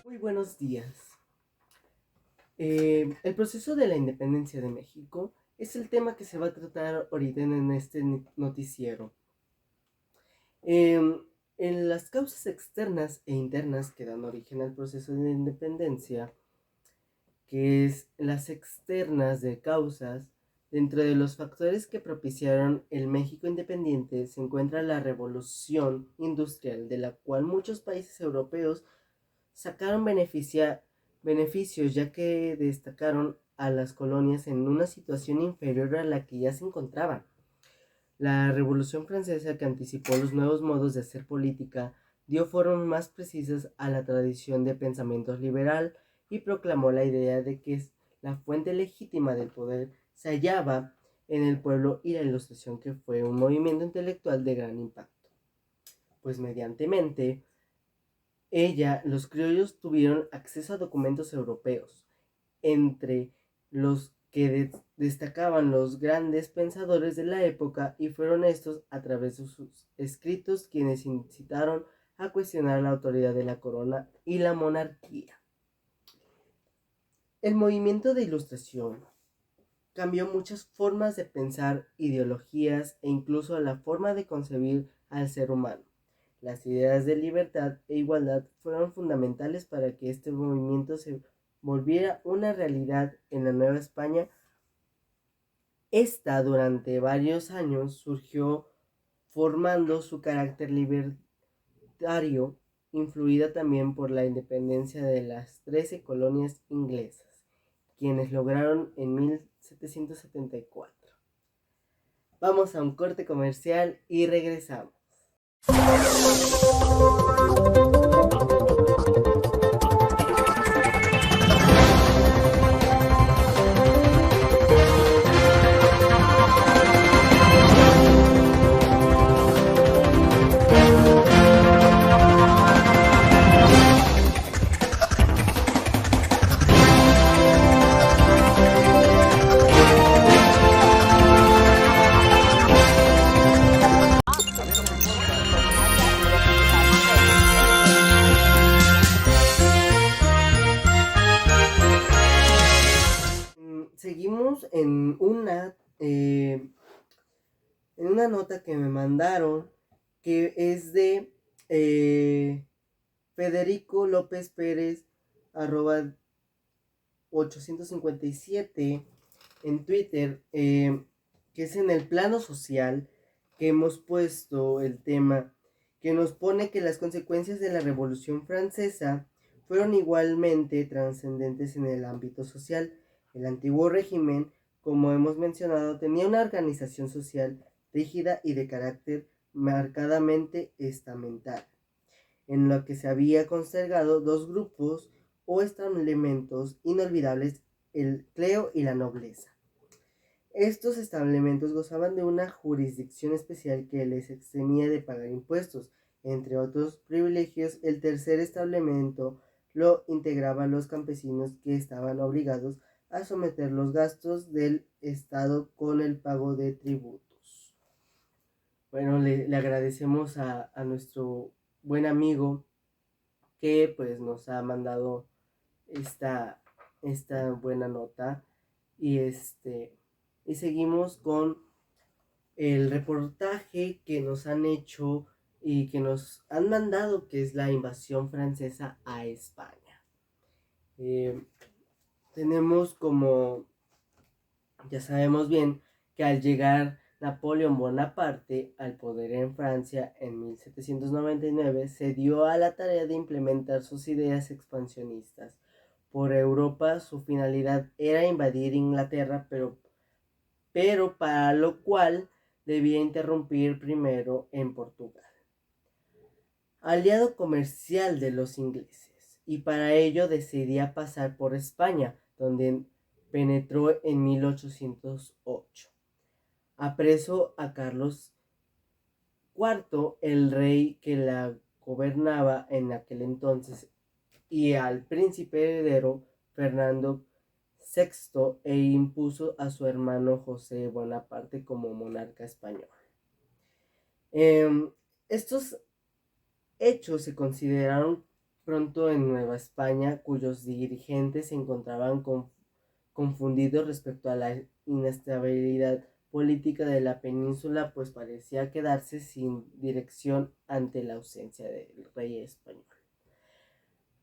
Muy buenos días. El proceso de la independencia de México es el tema que se va a tratar ahorita en este noticiero. En las causas externas e internas que dan origen al proceso de independencia, que es las externas de causas, dentro de los factores que propiciaron el México independiente se encuentra la revolución industrial, de la cual muchos países europeos sacaron beneficios, ya que destacaron a las colonias en una situación inferior a la que ya se encontraban. La Revolución Francesa, que anticipó los nuevos modos de hacer política, dio formas más precisas a la tradición de pensamiento liberal y proclamó la idea de que la fuente legítima del poder se hallaba en el pueblo, y la Ilustración, que fue un movimiento intelectual de gran impacto, pues mediantemente los criollos tuvieron acceso a documentos europeos, entre los que destacaban los grandes pensadores de la época, y fueron estos, a través de sus escritos, quienes incitaron a cuestionar la autoridad de la corona y la monarquía. El movimiento de Ilustración cambió muchas formas de pensar, ideologías e incluso la forma de concebir al ser humano. Las ideas de libertad e igualdad fueron fundamentales para que este movimiento se volviera una realidad en la Nueva España. Esta durante varios años surgió formando su carácter libertario, influida también por la independencia de las 13 colonias inglesas, quienes lograron en 1774. Vamos a un corte comercial y regresamos. Seguimos en una nota que me mandaron, que es de Federico López Pérez, arroba 857 en Twitter, que es en el plano social, que hemos puesto el tema, que nos pone que las consecuencias de la Revolución Francesa fueron igualmente trascendentes en el ámbito social. El antiguo régimen, como hemos mencionado, tenía una organización social rígida y de carácter marcadamente estamental, en lo que se había conservado dos grupos o estamentos inolvidables: el clero y la nobleza. Estos estamentos gozaban de una jurisdicción especial que les eximía de pagar impuestos. Entre otros privilegios, el tercer estamento lo integraban los campesinos, que estaban obligados a someter los gastos del Estado con el pago de tributos. Bueno, le agradecemos a nuestro buen amigo que pues nos ha mandado esta, esta buena nota, y y seguimos con el reportaje que nos han hecho y que nos han mandado, que es la invasión francesa a España. Tenemos, como ya sabemos bien, que al llegar Napoleón Bonaparte al poder en Francia en 1799, se dio a la tarea de implementar sus ideas expansionistas por Europa. Su finalidad era invadir Inglaterra, pero para lo cual debía interrumpir primero en Portugal, aliado comercial de los ingleses, y para ello decidía pasar por España, donde penetró en 1808. Apresó a Carlos IV, el rey que la gobernaba en aquel entonces, y al príncipe heredero Fernando VI e impuso a su hermano José Bonaparte como monarca español. Estos hechos se consideraron pronto en Nueva España, cuyos dirigentes se encontraban confundidos respecto a la inestabilidad política de la península, pues parecía quedarse sin dirección ante la ausencia del rey español.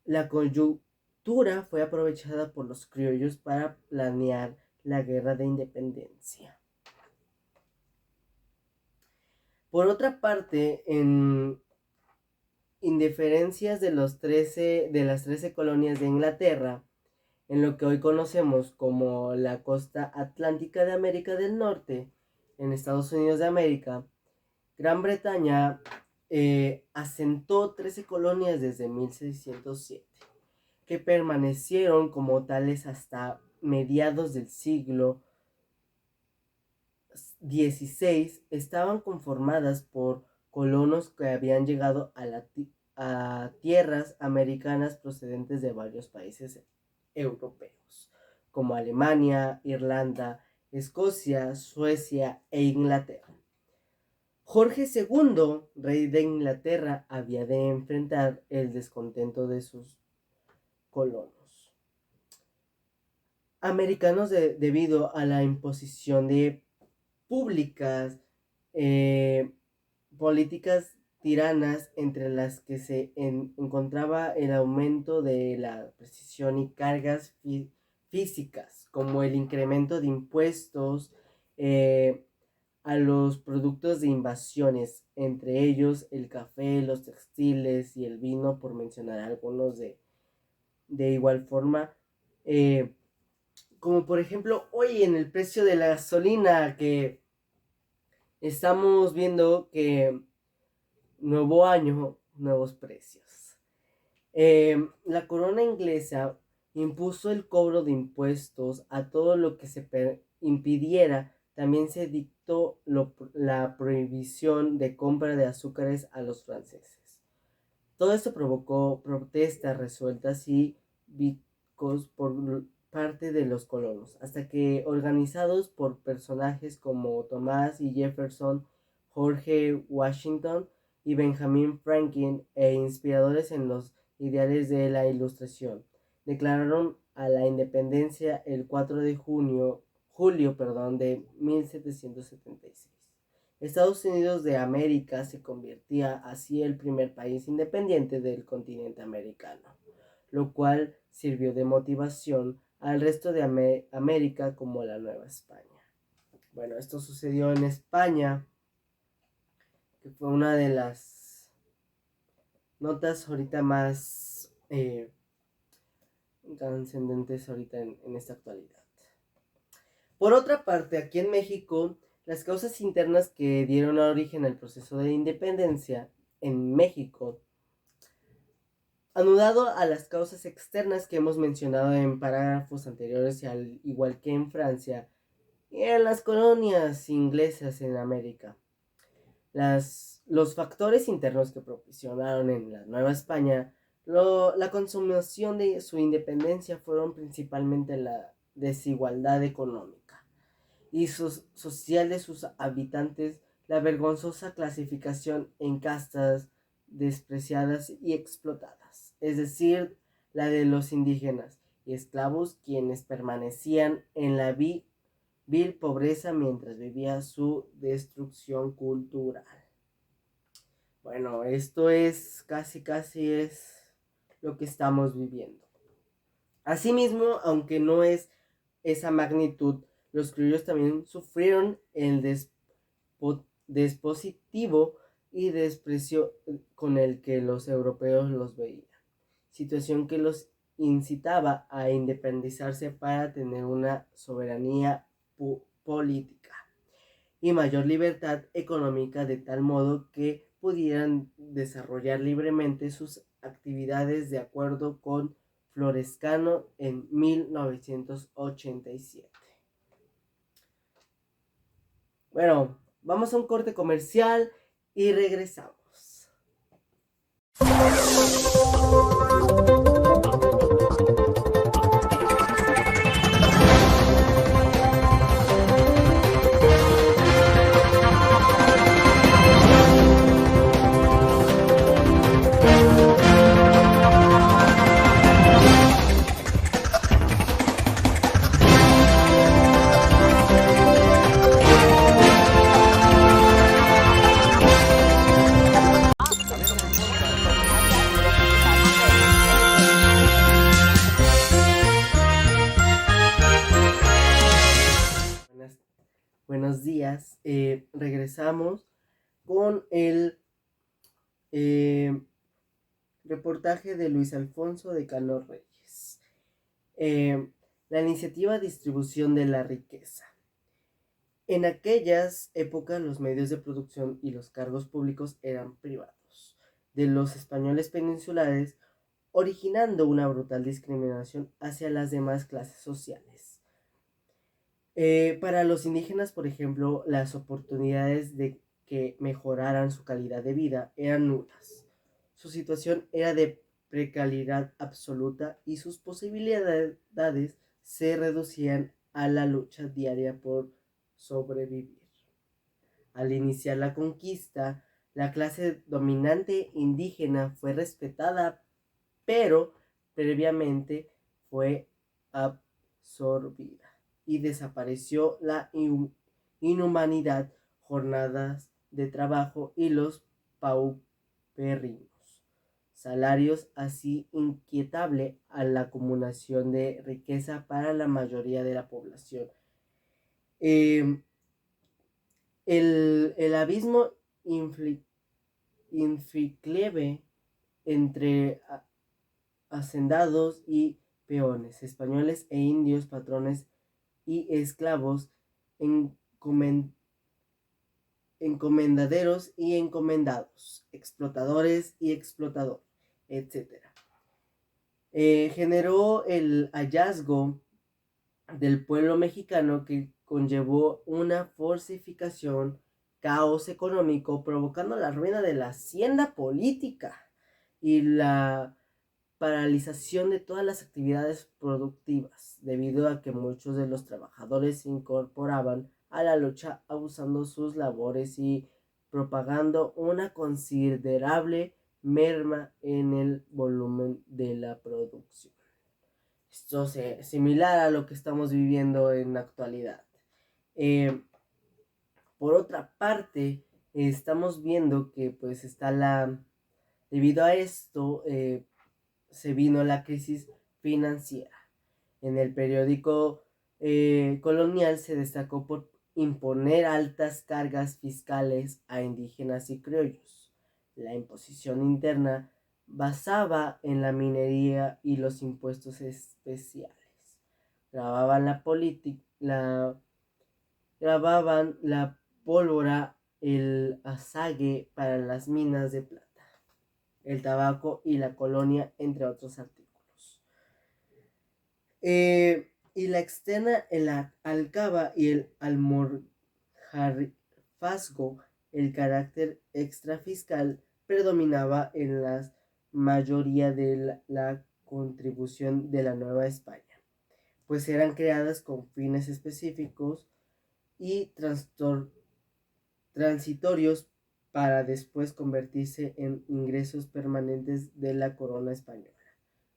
La coyuntura fue aprovechada por los criollos para planear la guerra de independencia. Por otra parte, en indiferencias de las 13 colonias de Inglaterra, en lo que hoy conocemos como la costa atlántica de América del Norte, en Estados Unidos de América, Gran Bretaña asentó 13 colonias desde 1607, que permanecieron como tales hasta mediados del siglo XVI. Estaban conformadas por colonos que habían llegado a tierras americanas procedentes de varios países europeos, como Alemania, Irlanda, Escocia, Suecia e Inglaterra. Jorge II, rey de Inglaterra, había de enfrentar el descontento de sus colonos americanos debido a la imposición de públicas políticas tiranas, entre las que se encontraba el aumento de la precisión y cargas físicas, como el incremento de impuestos a los productos de invasiones, entre ellos el café, los textiles y el vino, por mencionar algunos. De igual forma, como por ejemplo hoy en el precio de la gasolina, que estamos viendo que nuevo año, nuevos precios. La corona inglesa impuso el cobro de impuestos a todo lo que se impidiera. También se dictó la prohibición de compra de azúcares a los franceses. Todo esto provocó protestas resueltas y vicos por parte de los colonos, hasta que, organizados por personajes como Thomas y Jefferson, George Washington y Benjamin Franklin, e inspiradores en los ideales de la Ilustración, declararon a la independencia el 4 de julio de 1776. Estados Unidos de América se convertía así el primer país independiente del continente americano, lo cual sirvió de motivación al resto de América como la Nueva España. Bueno, esto sucedió en España, que fue una de las notas ahorita más trascendentes ahorita en esta actualidad. Por otra parte, aquí en México, las causas internas que dieron origen al proceso de independencia en México, anudado a las causas externas que hemos mencionado en parágrafos anteriores, y al igual que en Francia y en las colonias inglesas en América, los factores internos que propiciaron en la Nueva España la consumación de su independencia fueron principalmente la desigualdad económica y social de sus habitantes, la vergonzosa clasificación en castas despreciadas y explotadas, es decir, la de los indígenas y esclavos, quienes permanecían en la vil pobreza mientras vivía su destrucción cultural. Bueno, esto es casi es lo que estamos viviendo. Asimismo, aunque no es esa magnitud, los criollos también sufrieron el despositivo y desprecio con el que los europeos los veían, situación que los incitaba a independizarse para tener una soberanía política y mayor libertad económica, de tal modo que pudieran desarrollar libremente sus actividades, de acuerdo con Florescano en 1987. Bueno, vamos a un corte comercial y regresamos. Buenos días. Regresamos con el eh, reportaje de Luis Alfonso de Cano Reyes. Eh, la iniciativa Distribución de la Riqueza. En aquellas épocas los medios de producción y los cargos públicos eran privados de los españoles peninsulares, originando una brutal discriminación hacia las demás clases sociales. Para los indígenas, por ejemplo, las oportunidades de que mejoraran su calidad de vida eran nulas. Su situación era de precariedad absoluta y sus posibilidades se reducían a la lucha diaria por sobrevivir. Al iniciar la conquista, la clase dominante indígena fue respetada, pero previamente fue absorbida y desapareció la inhumanidad, jornadas de trabajo y los paupérrimos salarios, así inquietable a la acumulación de riqueza para la mayoría de la población. Eh, el abismo inflicleve entre hacendados y peones, españoles e indios, patrones y esclavos, encomendaderos y encomendados, explotadores y explotador, etc. Generó el hallazgo del pueblo mexicano que conllevó una fortificación, caos económico, provocando la ruina de la hacienda política y la paralización de todas las actividades productivas, debido a que muchos de los trabajadores se incorporaban a la lucha abusando sus labores y propagando una considerable merma en el volumen de la producción. Esto es similar a lo que estamos viviendo en la actualidad. Por otra parte, estamos viendo que pues debido a esto, se vino la crisis financiera. En el periódico colonial se destacó por imponer altas cargas fiscales a indígenas y criollos. La imposición interna basaba en la minería y los impuestos especiales. Grababan grababan la pólvora, el azague para las minas de plata, el tabaco y la colonia, entre otros artículos. Y la externa, el alcaba y el almorjarfazgo, el carácter extrafiscal predominaba en la mayoría de la contribución de la Nueva España, pues eran creadas con fines específicos y transitorios para después convertirse en ingresos permanentes de la corona española,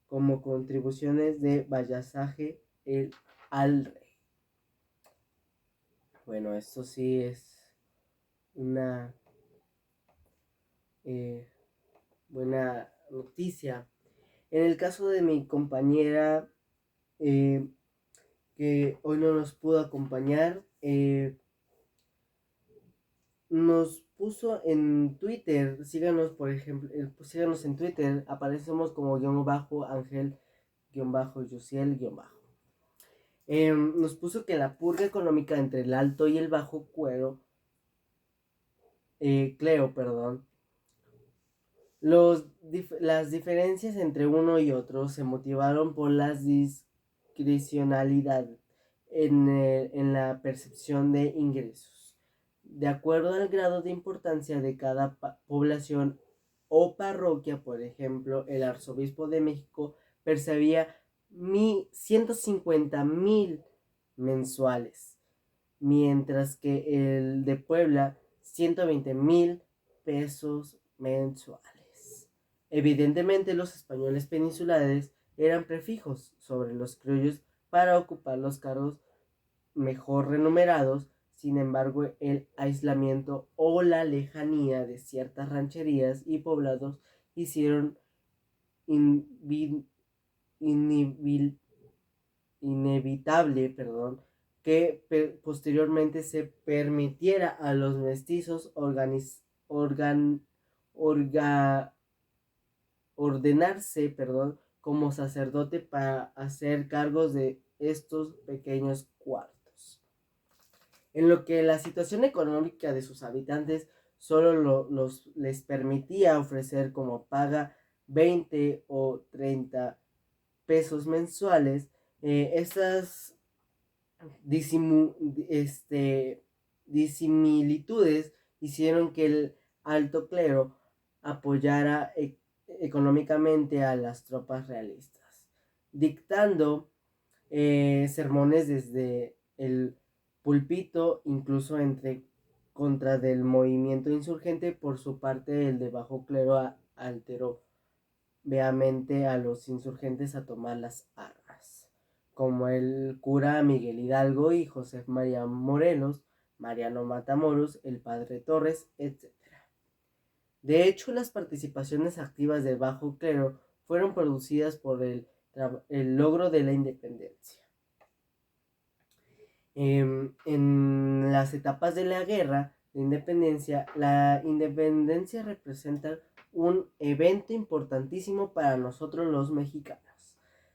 como contribuciones de vasallaje al rey. Bueno, esto sí es una buena noticia. En el caso de mi compañera, que hoy no nos pudo acompañar, nos puso en Twitter, síganos por ejemplo, síganos en Twitter, aparecemos como _Ángel _Yusiel _. Nos puso que la purga económica entre el alto y el bajo clero, las diferencias entre uno y otro se motivaron por la discrecionalidad en la percepción de ingresos, de acuerdo al grado de importancia de cada población o parroquia. Por ejemplo, el arzobispo de México percibía 150,000 mensuales, mientras que el de Puebla 120,000 pesos mensuales. Evidentemente, los españoles peninsulares eran prefijos sobre los criollos para ocupar los cargos mejor remunerados. Sin embargo, el aislamiento o la lejanía de ciertas rancherías y poblados hicieron inevitable que posteriormente se permitiera a los mestizos ordenarse, como sacerdote para hacer cargos de estos pequeños cuartos. En lo que la situación económica de sus habitantes solo les permitía ofrecer como paga 20 o 30 pesos mensuales. Estas disimilitudes hicieron que el alto clero apoyara económicamente a las tropas realistas, dictando sermones desde el púlpito, incluso contra del movimiento insurgente. Por su parte, el de bajo clero alteró vehemente a los insurgentes a tomar las armas, como el cura Miguel Hidalgo y José María Morelos, Mariano Matamoros, el padre Torres, etc. De hecho, las participaciones activas del bajo clero fueron producidas por el logro de la independencia. En las etapas de la guerra de independencia, la independencia representa un evento importantísimo para nosotros los mexicanos.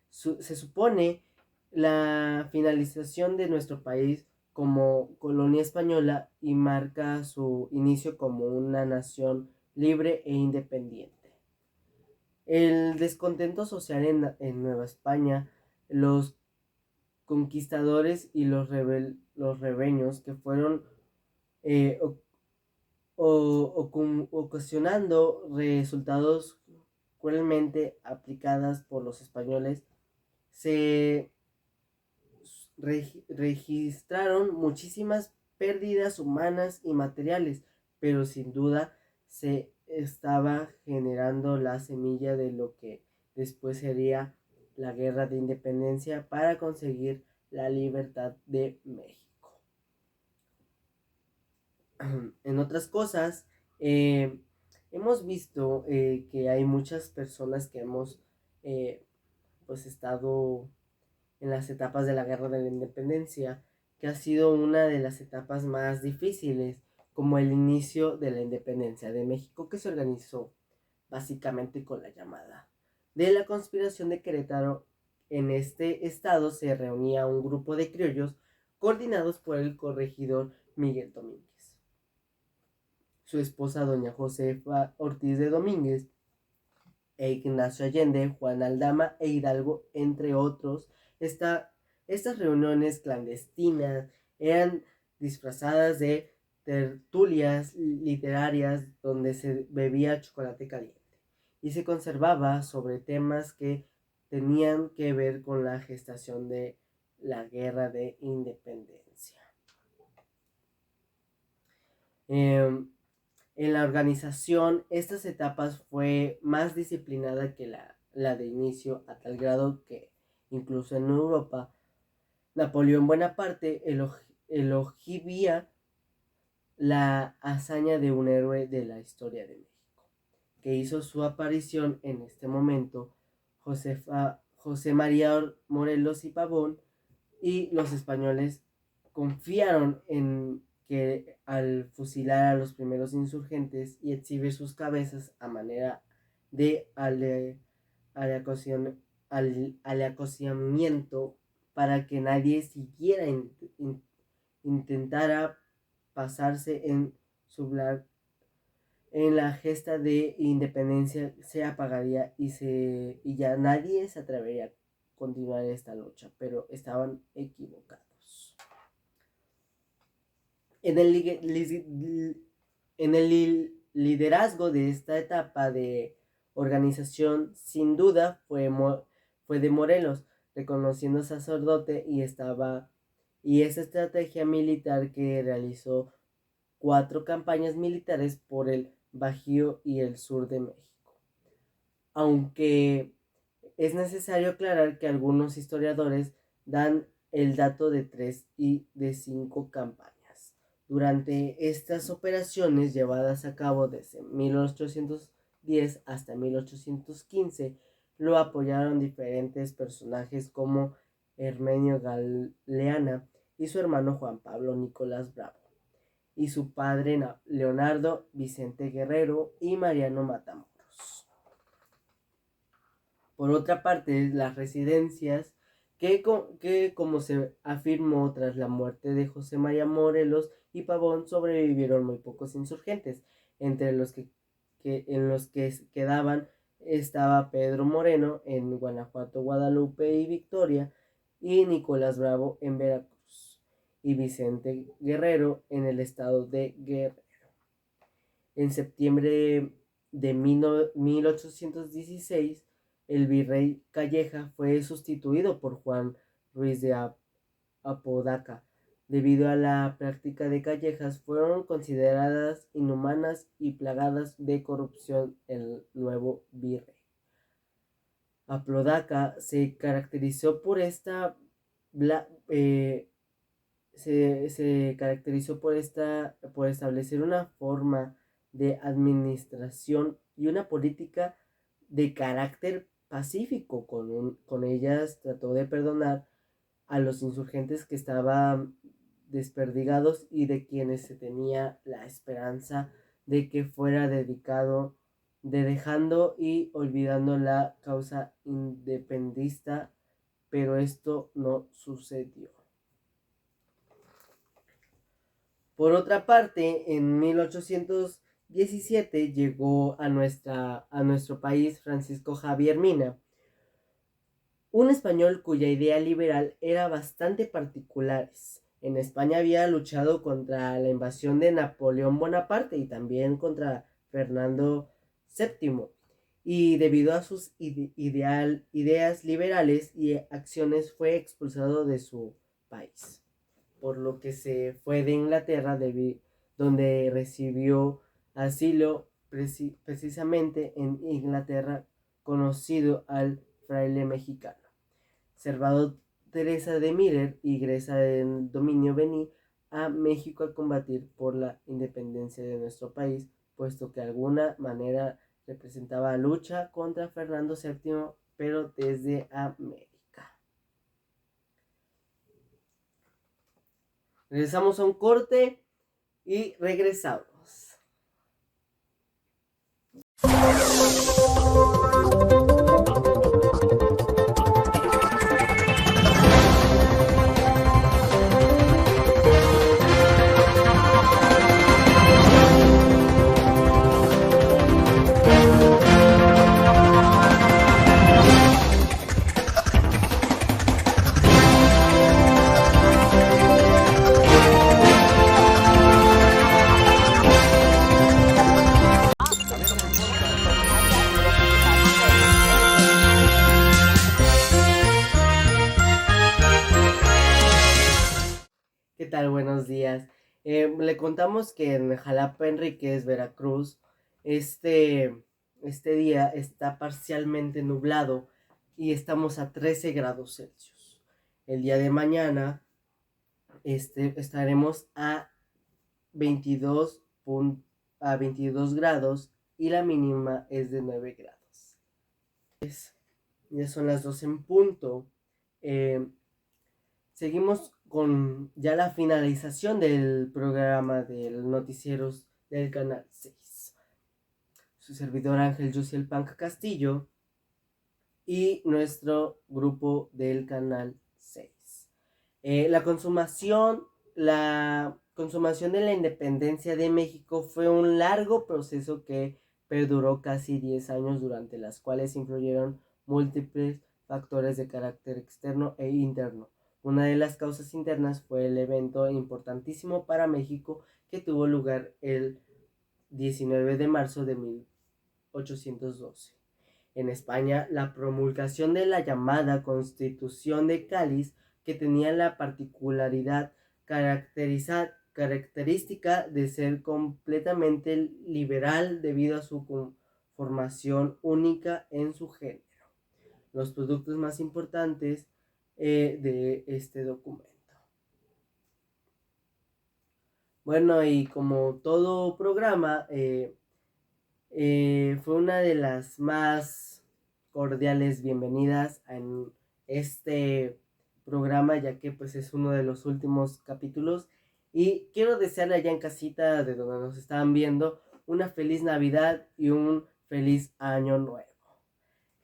Se supone la finalización de nuestro país como colonia española y marca su inicio como una nación libre e independiente. El descontento social en Nueva España, los conquistadores y los rebeños que fueron ocasionando resultados cruelmente aplicadas por los españoles, se registraron muchísimas pérdidas humanas y materiales, pero sin duda se estaba generando la semilla de lo que después sería la guerra de independencia para conseguir la libertad de México. En otras cosas, hemos visto que hay muchas personas que hemos pues estado en las etapas de la guerra de la independencia, que ha sido una de las etapas más difíciles, como el inicio de la independencia de México, que se organizó básicamente con la llamada de la conspiración de Querétaro. En este estado se reunía un grupo de criollos coordinados por el corregidor Miguel Domínguez, su esposa doña Josefa Ortiz de Domínguez, e Ignacio Allende, Juan Aldama e Hidalgo, entre otros. Estas reuniones clandestinas eran disfrazadas de tertulias literarias donde se bebía chocolate caliente y se conversaba sobre temas que tenían que ver con la gestación de la guerra de independencia. En la organización, estas etapas fue más disciplinada que la de inicio, a tal grado que incluso en Europa, Napoleón Bonaparte elogiaba la hazaña de un héroe de la historia de México, que hizo su aparición en este momento, José María Morelos y Pavón, y los españoles confiaron en que al fusilar a los primeros insurgentes y exhibir sus cabezas a manera de acosamiento para que nadie siquiera intentara pasarse en sublar en la gesta de independencia, se apagaría y ya nadie se atrevería a continuar esta lucha, pero estaban equivocados. En el liderazgo de esta etapa de organización, sin duda, fue de Morelos, reconociendo sacerdote, y esa estrategia militar que realizó 4 campañas militares por el Bajío y el sur de México. Aunque es necesario aclarar que algunos historiadores dan el dato de 3 y de 5 campañas. Durante estas operaciones, llevadas a cabo desde 1810 hasta 1815, lo apoyaron diferentes personajes como Hermenio Galeana y su hermano Juan Pablo Nicolás Bravo, y su padre Leonardo Vicente Guerrero y Mariano Matamoros. Por otra parte, las residencias que como se afirmó tras la muerte de José María Morelos y Pavón, sobrevivieron muy pocos insurgentes, entre los que en los que quedaban estaba Pedro Moreno en Guanajuato, Guadalupe y Victoria, y Nicolás Bravo en Veracruz, y Vicente Guerrero en el estado de Guerrero. En septiembre de 1816, el virrey Calleja fue sustituido por Juan Ruiz de Apodaca. Debido a la práctica de Callejas, fueron consideradas inhumanas y plagadas de corrupción el nuevo virrey. Apodaca se caracterizó por esta se caracterizó por establecer una forma de administración y una política de carácter pacífico. Con ellas trató de perdonar a los insurgentes que estaban desperdigados y de quienes se tenía la esperanza de que fuera dedicado, de dejando y olvidando la causa independentista, pero esto no sucedió. Por otra parte, en 1817 llegó a nuestro país Francisco Javier Mina, un español cuya idea liberal era bastante particular. En España había luchado contra la invasión de Napoleón Bonaparte y también contra Fernando VII, y debido a sus ideas liberales y acciones fue expulsado de su país, por lo que se fue de Inglaterra, donde recibió asilo precisamente en Inglaterra, conocido al fraile mexicano. Salvador Teresa de Miller ingresa en dominio Bení a México a combatir por la independencia de nuestro país, puesto que de alguna manera representaba lucha contra Fernando VII, pero desde América. Regresamos a un corte y regresamos. ¿Qué tal? Buenos días. Le contamos que en Jalapa Enríquez, Veracruz, este día está parcialmente nublado y estamos a 13 grados Celsius. El día de mañana estaremos a 22 grados y la mínima es de 9 grados. Ya son las 2 en punto. Seguimos con ya la finalización del programa del noticieros del Canal 6. Su servidor Ángel Yusiel Panca Castillo y nuestro grupo del Canal 6. La consumación de la independencia de México fue un largo proceso que perduró casi 10 años, durante las cuales influyeron múltiples factores de carácter externo e interno. Una de las causas internas fue el evento importantísimo para México que tuvo lugar el 19 de marzo de 1812. En España, la promulgación de la llamada Constitución de Cádiz, que tenía la particularidad característica de ser completamente liberal debido a su conformación única en su género. Los productos más importantes de este documento. Bueno, y como todo programa, fue una de las más cordiales bienvenidas en este programa, ya que pues es uno de los últimos capítulos. Y quiero desearle allá en casita, de donde nos estaban viendo, una feliz Navidad y un feliz año nuevo.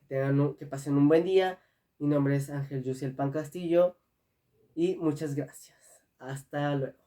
Que pasen un buen día. Mi nombre es Ángel Yusiel Pan Castillo y muchas gracias. Hasta luego.